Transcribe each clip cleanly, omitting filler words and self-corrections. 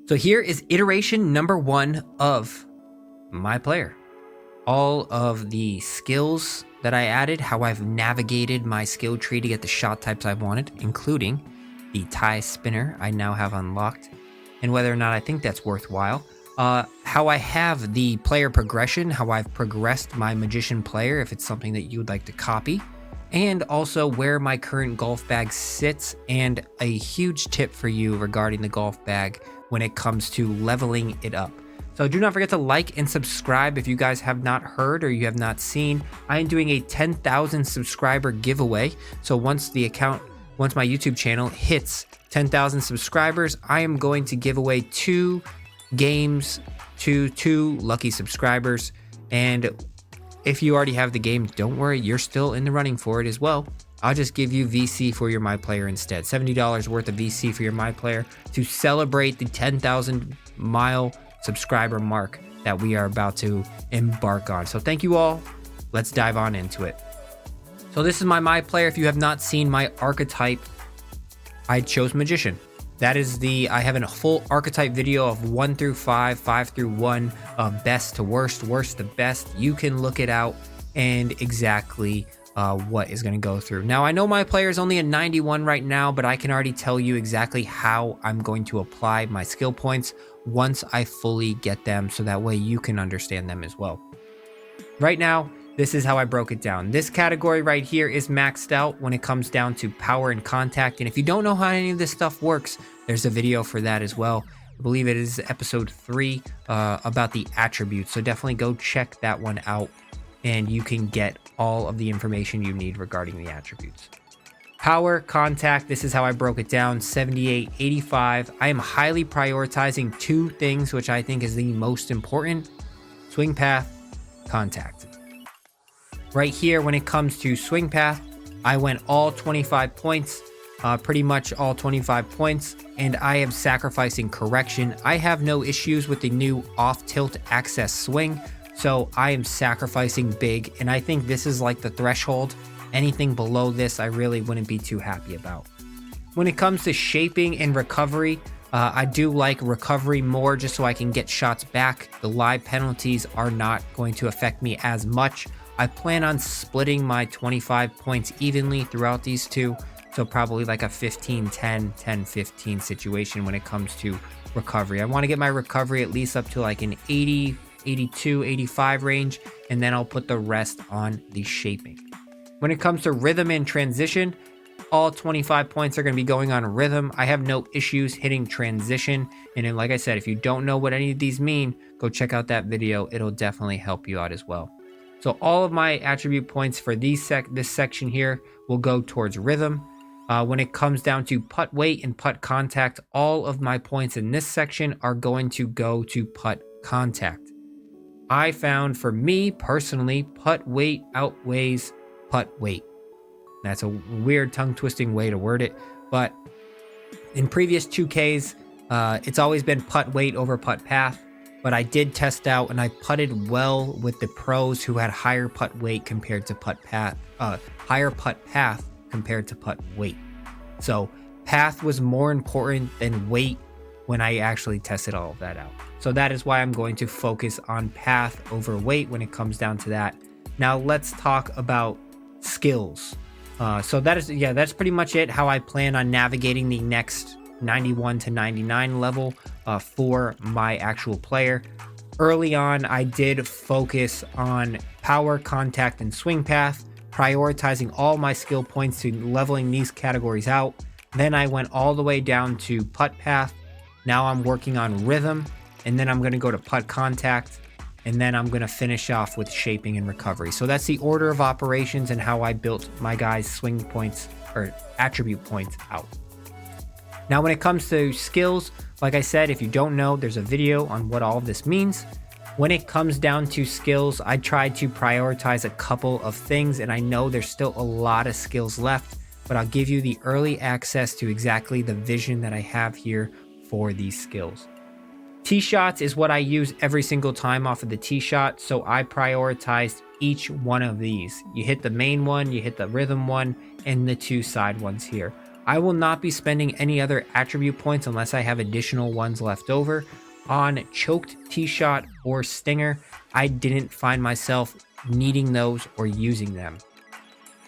So here is iteration number 1 of my player. All of the skills that I added, how I've navigated my skill tree to get the shot types I wanted, including the tie spinner I now have unlocked, and whether or not I think that's worthwhile. How I have the player progression, how I've progressed my magician player, if it's something that you would like to copy, and also where my current golf bag sits, and a huge tip for you regarding the golf bag when it comes to leveling it up. So do not forget to like and subscribe if you guys have not heard or you have not seen. I am doing a 10,000 subscriber giveaway. So once my YouTube channel hits 10,000 subscribers, I am going to give away 2 games to 2 lucky subscribers. And if you already have the game, don't worry, you're still in the running for it as well. I'll just give you VC for your My Player instead. $70 worth of VC for your My Player to celebrate the 10,000 mile subscriber mark that we are about to embark on. So thank you all. Let's dive on into it. So this is my player. If you have not seen my archetype, I chose Magician. That is I have a full archetype video of 1 through 5, 5 through 1, best to worst, worst to best. You can look it out and exactly what is going to go through. Now, I know my player is only a 91 right now, but I can already tell you exactly how I'm going to apply my skill points once I fully get them, so that way you can understand them as well. Right now, this is how I broke it down. This category right here is maxed out when it comes down to power and contact. And if you don't know how any of this stuff works, there's a video for that as well. I believe it is episode 3 about the attributes. So definitely go check that one out and you can get all of the information you need regarding the attributes. Power, contact, this is how I broke it down, 78, 85. I am highly prioritizing 2 things, which I think is the most important: swing path, contact. Right here, when it comes to swing path, I went all 25 points, pretty much all 25 points, and I am sacrificing correction. I have no issues with the new off-tilt access swing, so I am sacrificing big, and I think this is like the threshold. Anything below this, I really wouldn't be too happy about. When it comes to shaping and recovery, I do like recovery more just so I can get shots back. The live penalties are not going to affect me as much. I plan on splitting my 25 points evenly throughout these 2, so probably like a 15-10, 10-15 situation when it comes to recovery. I want to get my recovery at least up to like an 80, 82, 85 range, and then I'll put the rest on the shaping. When it comes to rhythm and transition, all 25 points are going to be going on rhythm. I have no issues hitting transition, and then, like I said, if you don't know what any of these mean, go check out that video. It'll definitely help you out as well. So all of my attribute points for this section here will go towards rhythm. When it comes down to putt weight and putt contact, all of my points in this section are going to go to putt contact. I found, for me personally, putt weight outweighs putt weight. That's a weird tongue-twisting way to word it, but in previous 2Ks, it's always been putt weight over putt path. But I did test out, and I putted well with the pros who had higher putt weight compared to putt path, higher putt path compared to putt weight. So path was more important than weight when I actually tested all of that out. So that is why I'm going to focus on path over weight when it comes down to that. Now let's talk about skills. So that's pretty much it, how I plan on navigating the next 91 to 99 level for my actual player. Early on, I did focus on power, contact, and swing path, prioritizing all my skill points to leveling these categories out. Then I went all the way down to putt path. Now I'm working on rhythm, and then I'm going to go to putt contact, and then I'm going to finish off with shaping and recovery. So that's the order of operations and how I built my guys' swing points or attribute points out. Now, when it comes to skills, like I said, if you don't know, there's a video on what all of this means. When it comes down to skills, I tried to prioritize a couple of things, and I know there's still a lot of skills left, but I'll give you the early access to exactly the vision that I have here for these skills. Tee shots is what I use every single time off of the tee shot, so I prioritized each one of these. You hit the main one, you hit the rhythm one, and the 2 side ones here. I will not be spending any other attribute points unless I have additional ones left over on choked tee shot or stinger. I didn't find myself needing those or using them.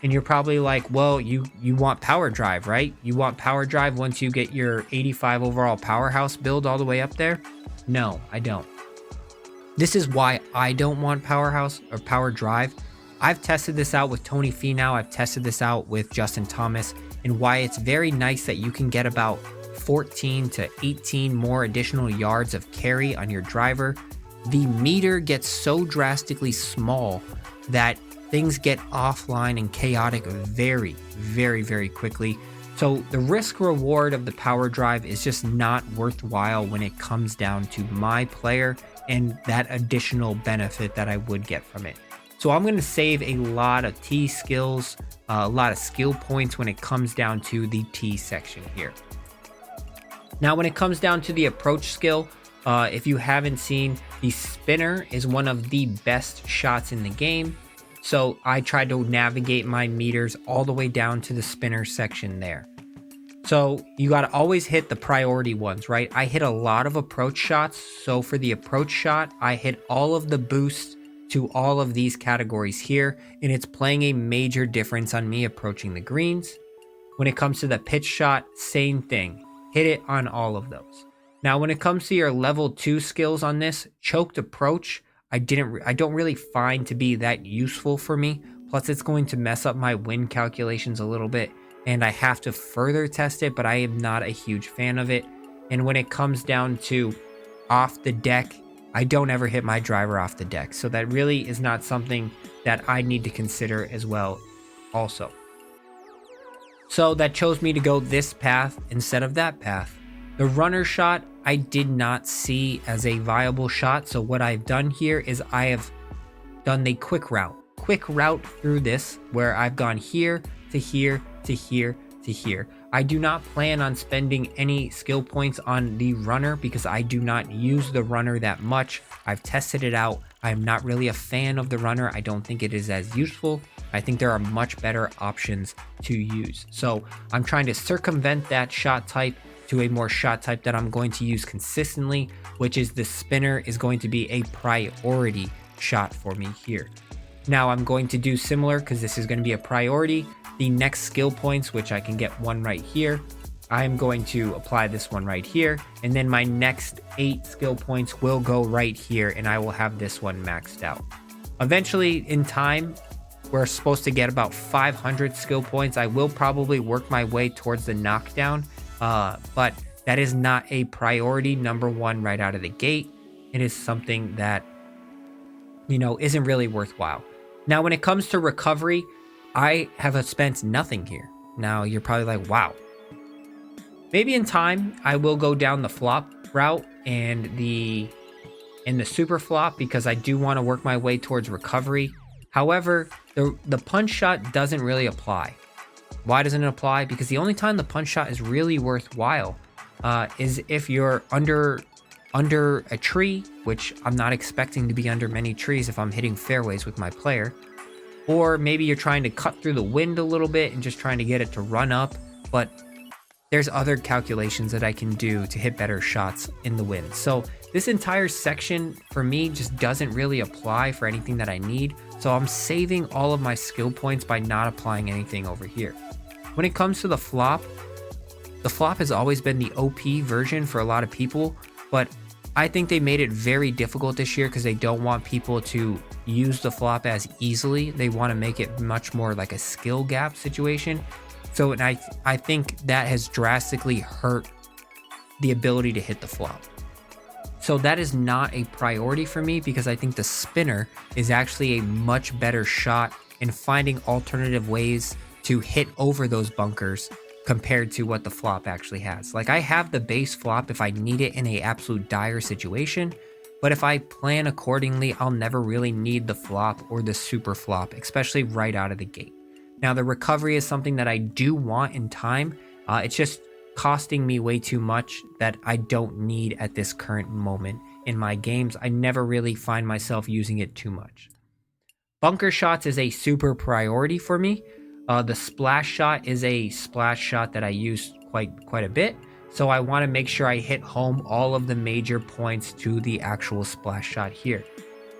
And you're probably like, well, you want power drive, right? You want power drive once you get your 85 overall powerhouse build all the way up there? No, I don't. This is why I don't want powerhouse or power drive. I've tested this out with Tony Finau. I've tested this out with Justin Thomas, and why it's very nice that you can get about 14 to 18 more additional yards of carry on your driver. The meter gets so drastically small that things get offline and chaotic very, very, very quickly. So the risk reward of the power drive is just not worthwhile when it comes down to my player and that additional benefit that I would get from it. So I'm going to save a lot of tee skills, a lot of skill points when it comes down to the tee section here. Now, when it comes down to the approach skill, if you haven't seen, the spinner is one of the best shots in the game. So I tried to navigate my meters all the way down to the spinner section there. So you got to always hit the priority ones, right? I hit a lot of approach shots. So for the approach shot, I hit all of the boosts to all of these categories here, and it's playing a major difference on me approaching the greens. When it comes to the pitch shot, same thing. Hit it on all of those. Now, when it comes to your level 2 skills on this, choked approach, I don't really find to be that useful for me. Plus, it's going to mess up my win calculations a little bit, and I have to further test it, but I am not a huge fan of it. And when it comes down to off the deck, I don't ever hit my driver off the deck. So that really is not something that I need to consider as well also. So that chose me to go this path instead of that path. The runner shot, I did not see as a viable shot. So what I've done here is I have done the quick route through this, where I've gone here to here to here to here. I do not plan on spending any skill points on the runner because I do not use the runner that much. I've tested it out. I'm not really a fan of the runner. I don't think it is as useful. I think there are much better options to use. So I'm trying to circumvent that shot type to a more shot type that I'm going to use consistently, which is the spinner is going to be a priority shot for me here. Now I'm going to do similar because this is going to be a priority. The next skill points, which I can get one right here, I'm going to apply this one right here. And then my next 8 skill points will go right here, and I will have this one maxed out. Eventually, in time, we're supposed to get about 500 skill points. I will probably work my way towards the knockdown, but that is not a priority number 1 right out of the gate. It is something that, isn't really worthwhile. Now, when it comes to recovery, I have spent nothing here. Now, you're probably like, wow. Maybe in time, I will go down the flop route and the super flop because I do want to work my way towards recovery. However, the punch shot doesn't really apply. Why doesn't it apply? Because the only time the punch shot is really worthwhile is if you're under a tree, which I'm not expecting to be under many trees if I'm hitting fairways with my player. Or maybe you're trying to cut through the wind a little bit and just trying to get it to run up. But there's other calculations that I can do to hit better shots in the wind. So this entire section for me just doesn't really apply for anything that I need. So I'm saving all of my skill points by not applying anything over here. When it comes to the flop has always been the OP version for a lot of people, but I think they made it very difficult this year because they don't want people to use the flop as easily. They want to make it much more like a skill gap situation. So I think that has drastically hurt the ability to hit the flop. So that is not a priority for me because I think the spinner is actually a much better shot in finding alternative ways to hit over those bunkers compared to what the flop actually has. Like, I have the base flop if I need it in a absolute dire situation, but if I plan accordingly, I'll never really need the flop or the super flop, especially right out of the gate. Now, the recovery is something that I do want in time. It's just costing me way too much that I don't need at this current moment in my games. I never really find myself using it too much. Bunker shots is a super priority for me. The splash shot is a splash shot that I use quite a bit. So I want to make sure I hit home all of the major points to the actual splash shot here.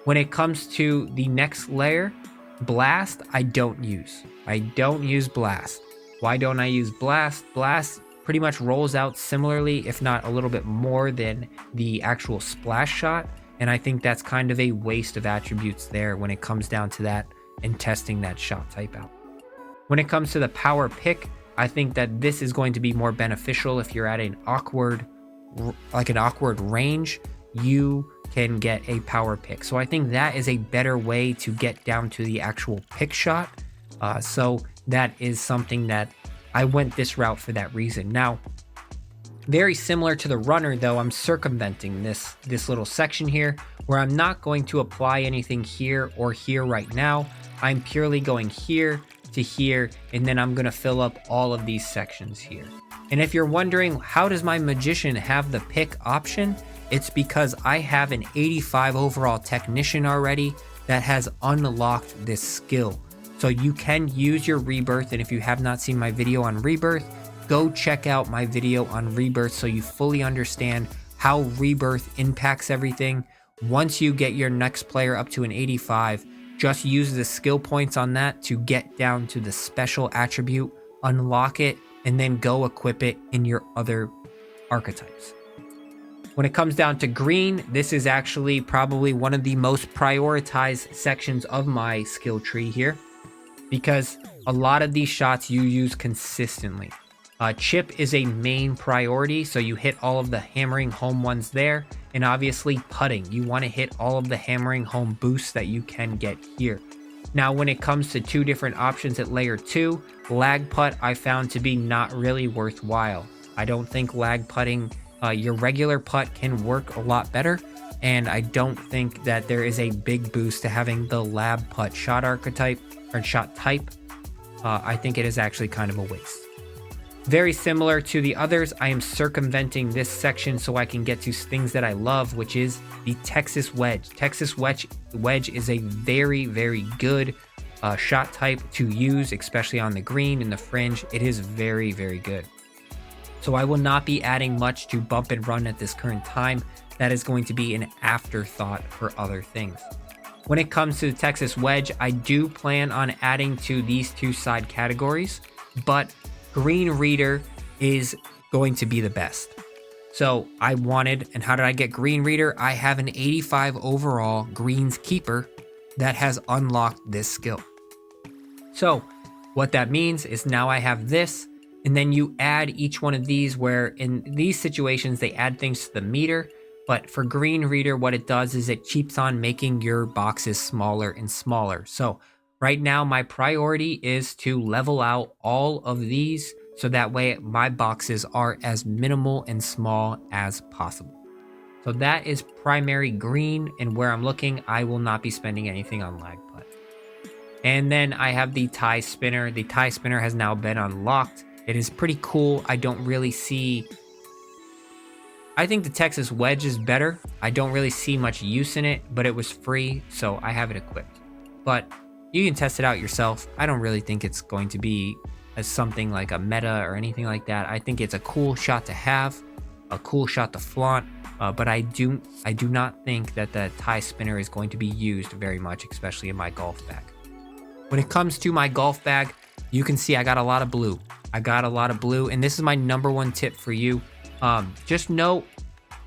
When it comes to the next layer, blast, I don't use. I don't use blast. Why don't I use blast? Blast pretty much rolls out similarly, if not a little bit more than the actual splash shot. And I think that's kind of a waste of attributes there when it comes down to that and testing that shot type out. When it comes to the power pick, I think that this is going to be more beneficial if you're at an awkward range. You can get a power pick. So I think that is a better way to get down to the actual pick shot. So that is something that I went this route for that reason. Now, very similar to the runner though, I'm circumventing this little section here where I'm not going to apply anything here or here right now. I'm purely going here to here, and then I'm going to fill up all of these sections here. And if you're wondering, how does my magician have the pick option? It's because I have an 85 overall technician already that has unlocked this skill. So you can use your rebirth, and if you have not seen my video on rebirth, go check out my video on rebirth so you fully understand how rebirth impacts everything. Once you get your next player up to an 85, just use the skill points on that to get down to the special attribute, unlock it, and then go equip it in your other archetypes. When it comes down to green, this is actually probably one of the most prioritized sections of my skill tree here, because a lot of these shots you use consistently. Chip is a main priority, so you hit all of the hammering home ones there, and obviously putting. You want to hit all of the hammering home boosts that you can get here. Now, when it comes to two different options at layer 2, lag putt I found to be not really worthwhile. I don't think lag putting, your regular putt can work a lot better, and I don't think that there is a big boost to having the lab putt shot archetype or shot type. I think it is actually kind of a waste. Very similar to the others, I am circumventing this section so I can get to things that I love, which is the Texas Wedge. Texas Wedge is a very, very good shot type to use, especially on the green and the fringe. It is very, very good. So I will not be adding much to bump and run at this current time. That is going to be an afterthought for other things. When it comes to the Texas Wedge, I do plan on adding to these two side categories, but Green Reader is going to be the best. So I wanted, and how did I get Green Reader? I have an 85 overall Greens Keeper that has unlocked this skill. So what that means is now I have this, and then you add each one of these, where in these situations they add things to the meter, but for Green Reader what it does is it keeps on making your boxes smaller and smaller. So right now, my priority is to level out all of these so that way my boxes are as minimal and small as possible. So that is primary green, and where I'm looking, I will not be spending anything on lag putt. And then I have the tie spinner. The tie spinner has now been unlocked. It is pretty cool. I don't really see... I think the Texas Wedge is better. I don't really see much use in it, but it was free, so I have it equipped. But you can test it out yourself. I don't really think it's going to be as something like a meta or anything like that. I think it's a cool shot to have, a cool shot to flaunt, but I do not think that the tie spinner is going to be used very much, especially in my golf bag. When it comes to my golf bag, you can see I got a lot of blue. And this is my number one tip for you. Just note,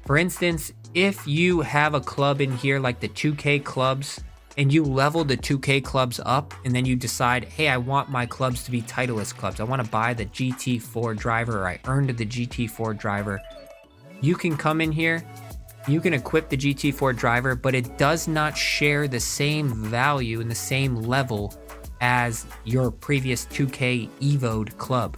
for instance, if you have a club in here like the 2K clubs, and you level the 2K clubs up, and then you decide, hey, I want my clubs to be Titleist clubs. I want to buy the GT4 driver, or I earned the GT4 driver. You can come in here, you can equip the GT4 driver, but it does not share the same value and the same level as your previous 2K Evo'd club.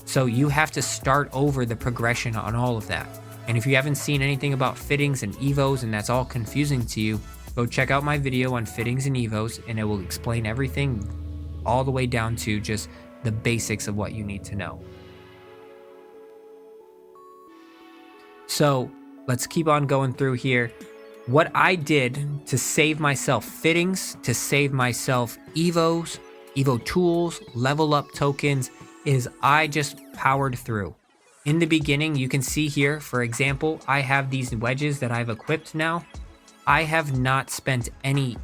So you have to start over the progression on all of that. And if you haven't seen anything about fittings and Evos and that's all confusing to you, go check out my video on fittings and Evos, and it will explain everything all the way down to just the basics of what you need to know. So let's keep on going through here. What I did to save myself fittings, to save myself Evos, Evo tools, level up tokens, is I just powered through. In the beginning, you can see here, for example, I have these wedges that I've equipped now. I have not spent any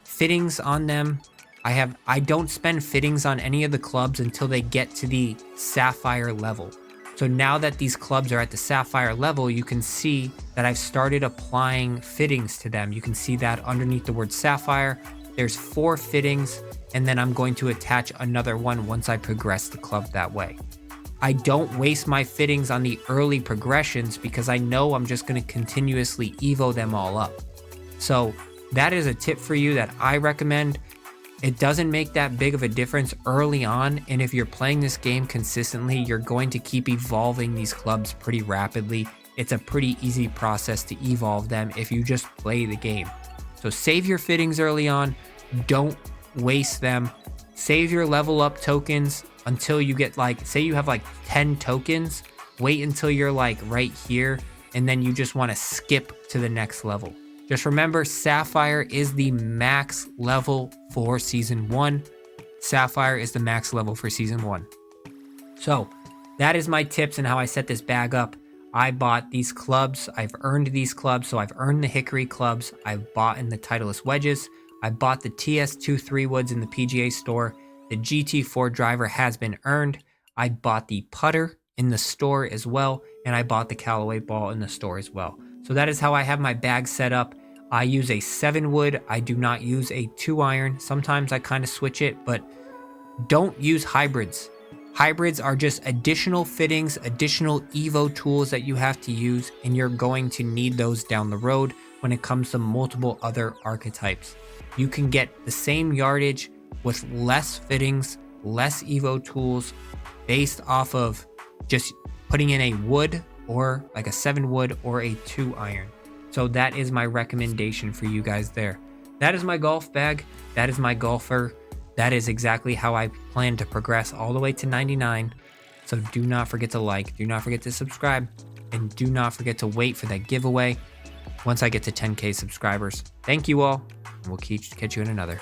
fittings on them. I don't spend fittings on any of the clubs until they get to the sapphire level. So now that these clubs are at the sapphire level, you can see that I've started applying fittings to them. You can see that underneath the word sapphire, there's 4 fittings, and then I'm going to attach another one once I progress the club that way. I don't waste my fittings on the early progressions because I know I'm just going to continuously evo them all up. So that is a tip for you that I recommend. It doesn't make that big of a difference early on, and if you're playing this game consistently, you're going to keep evolving these clubs pretty rapidly. It's a pretty easy process to evolve them if you just play the game. So save your fittings early on, don't waste them. Save your level up tokens until you get say you have 10 tokens, wait until you're right here, and then you just want to skip to the next level. Just remember, Sapphire is the max level for Season 1. Sapphire is the max level for Season 1. So that is my tips and how I set this bag up. I bought these clubs. I've earned these clubs. So I've earned the Hickory clubs. I've bought in the Titleist wedges. I bought the TS2 3-woods in the PGA store. The GT4 driver has been earned. I bought the putter in the store as well. And I bought the Callaway ball in the store as well. So that is how I have my bag set up. I use a 7-wood. I do not use a 2-iron. Sometimes I kind of switch it, but don't use hybrids. Hybrids are just additional fittings, additional Evo tools that you have to use, and you're going to need those down the road when it comes to multiple other archetypes. You can get the same yardage with less fittings, less Evo tools, based off of just putting in a wood or a 7-wood or a 2-iron. So that is my recommendation for you guys there. That is my golf bag. That is my golfer. That is exactly how I plan to progress all the way to 99. So do not forget to like, do not forget to subscribe, and do not forget to wait for that giveaway once I get to 10K subscribers. Thank you all, and we'll catch you in another.